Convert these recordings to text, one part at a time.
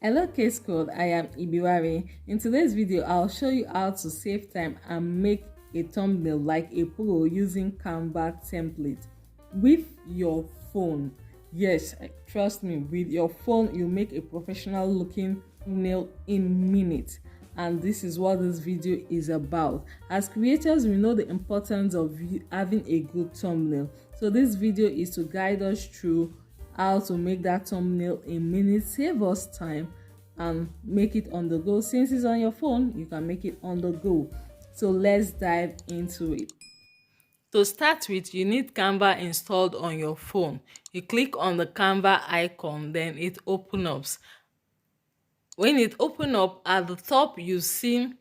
Hello Case Code, I am Ibiwari. In today's video, I'll show you how to save time and make a thumbnail like a pro using Canva template with your phone. Yes, trust me, with your phone, you make a professional looking thumbnail in minutes. And this is what this video is about. As creators, we know the importance of having a good thumbnail. So this video is to guide us through how to make that thumbnail in minutes, save us time, and make it on the go. Since it's on your phone, you can make it on the go. So let's dive into it. To start with, you need Canva installed on your phone. You click on the Canva icon, then it opens up. When it opens up, at the top you see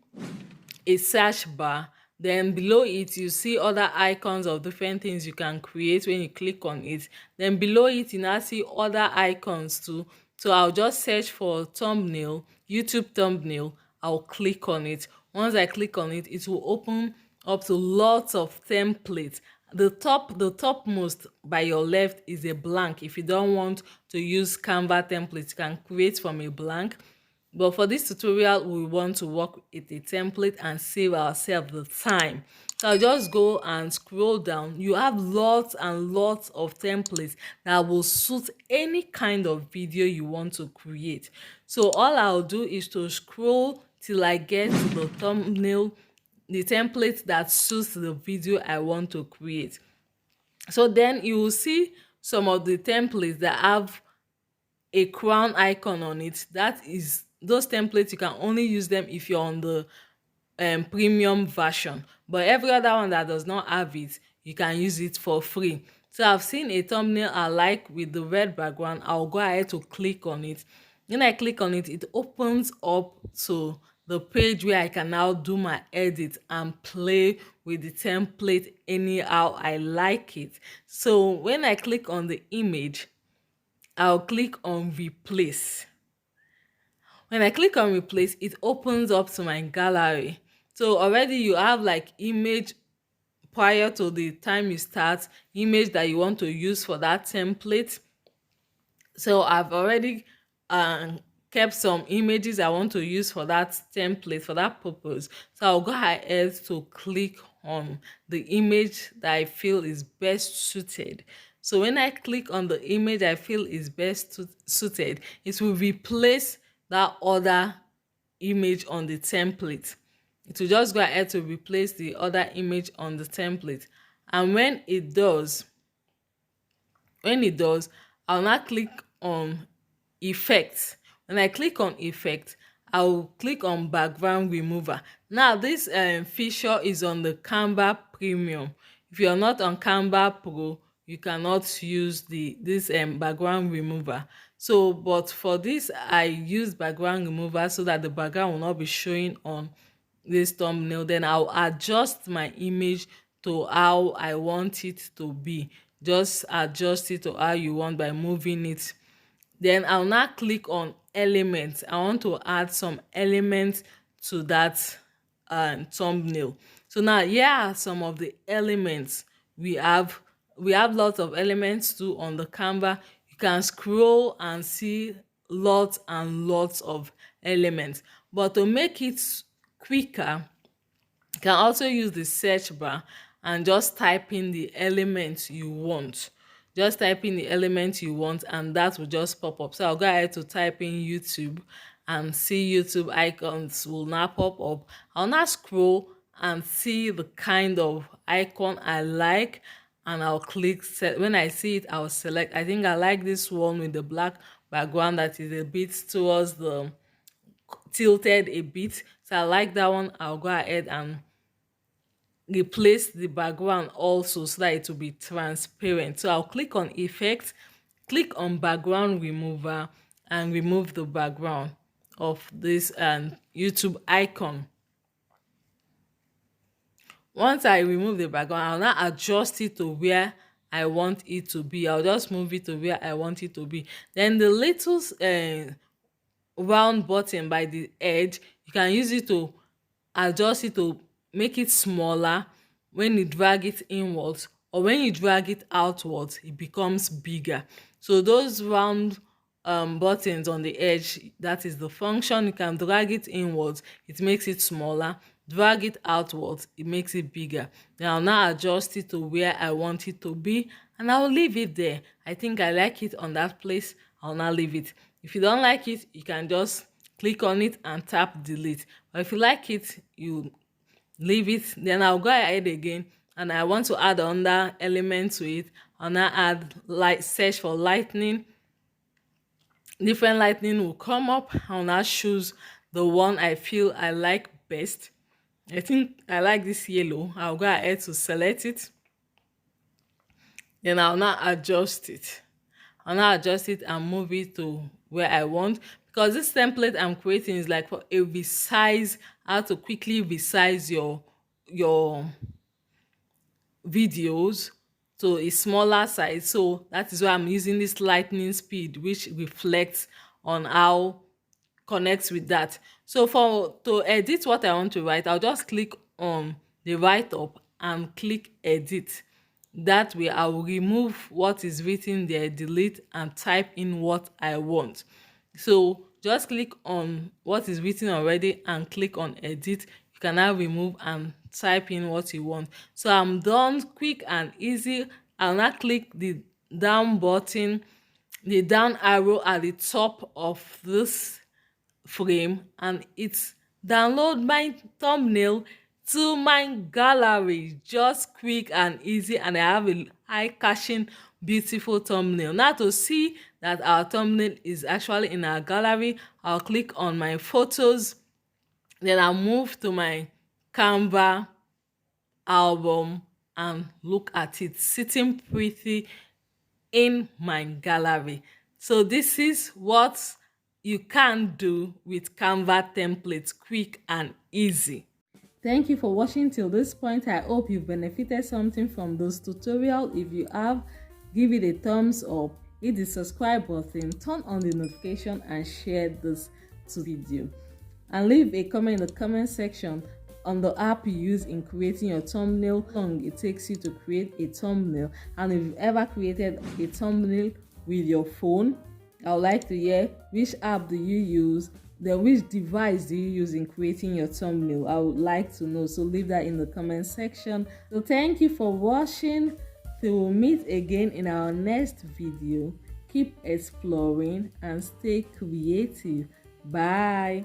a search bar, then below it you see other icons of different things you can create. When you click on it, then below it you now see other icons too. So I'll just search for thumbnail, YouTube thumbnail. I'll click on it. Once I click on it, it will open up to lots of templates. The topmost by your left is a blank. If you don't want to use Canva templates, you can create from a blank. But for this tutorial, we want to work with a template and save ourselves the time. So I'll just go and scroll down. You have lots and lots of templates that will suit any kind of video you want to create. So all I'll do is to scroll till I get to the thumbnail, the template that suits the video I want to create. So then you will see some of the templates that have a crown icon on it. That is, those templates you can only use them if you're on the premium version, but every other one that does not have it, you can use it for free. So I've seen a thumbnail I like with the red background. I'll go ahead to click on it. When I click on it, it opens up to the page where I can now do my edit and play with the template anyhow I like it. So when I click on the image, I'll click on replace. When I click on replace, it opens up to my gallery. So already you have like image prior to the time you start, image that you want to use for that template. So I've already kept some images I want to use for that template, for that purpose. So I'll go ahead to click on the image that I feel is best suited. So when I click on the image I feel is best suited, it will replace that other image on the template. It will just go ahead to replace the other image on the template. And when it does, I'll now click on effects. When I click on effect, I'll click on background remover. Now this feature is on the Canva Premium. If you're not on Canva Pro, you cannot use this background remover. So but for this, I use background remover so that the background will not be showing on this thumbnail. Then I'll adjust my image to how I want it to be. Just adjust it to how you want by moving it. Then I'll now click on elements. I want to add some elements to that thumbnail. So now here are some of the elements we have. We have lots of elements too on the Canva. You can scroll and see lots and lots of elements. But to make it quicker, you can also use the search bar and just type in the element you want. Just type in the element you want and that will just pop up. So I'll go ahead to type in YouTube and see YouTube icons will now pop up. I'll now scroll and see the kind of icon I like, and I'll click set. When I see it, I'll select. I think I like this one with the black background that is a bit towards the tilted a bit. So I like that one. I'll go ahead and replace the background also so that it will be transparent. So I'll click on effect, click on background remover, and remove the background of this YouTube icon. Once I remove the background, I'll now adjust it to where I want it to be. I'll just move it to where I want it to be. Then the little round button by the edge, you can use it to adjust it to make it smaller when you drag it inwards, or when you drag it outwards, it becomes bigger. So those round buttons on the edge. That is the function. You can drag it inwards, it makes it smaller. Drag it outwards, it makes it bigger. Then I'll now adjust it to where I want it to be, and I'll leave it there. I think I like it on that place. I'll now leave it. If you don't like it, you can just click on it and tap delete. But if you like it, you leave it. Then I'll go ahead again, and I want to add another element to it. I'll now add search for lightning. Different lightning will come up. I'll now choose the one I feel I like best. I think I like this yellow. I'll go ahead to select it. Then I'll now adjust it. I'll now adjust it and move it to where I want, because this template I'm creating is like for a resize, how to quickly resize your videos to a smaller size. So that is why I'm using this lightning speed, which reflects on how connects with that. So to edit what I want to write, I'll just click on the write up and click edit. That way I will remove what is written there, delete, and type in what I want. So just click on what is written already and click on edit. You can now remove and type in what you want. So I'm done, quick and easy. I'll now click the down button, the down arrow at the top of this frame, and it's download my thumbnail to my gallery. Just quick and easy, and I have a eye-catching beautiful thumbnail. Now to see that our thumbnail is actually in our gallery, I'll click on my photos, then I'll move to my Canva album and look at it sitting pretty in my gallery. So this is what you can do with Canva templates, quick and easy. Thank you for watching till this point. I hope you've benefited something from this tutorial. If you have, give it a thumbs up, hit the subscribe button, turn on the notification, and share this video. And leave a comment in the comment section on the app you use in creating your thumbnail, how long it takes you to create a thumbnail, and if you've ever created a thumbnail with your phone. I would like to hear which app do you use, then which device do you use in creating your thumbnail. I would like to know, so leave that in the comment section. So thank you for watching. Till we meet again in our next video. Keep exploring and stay creative. Bye.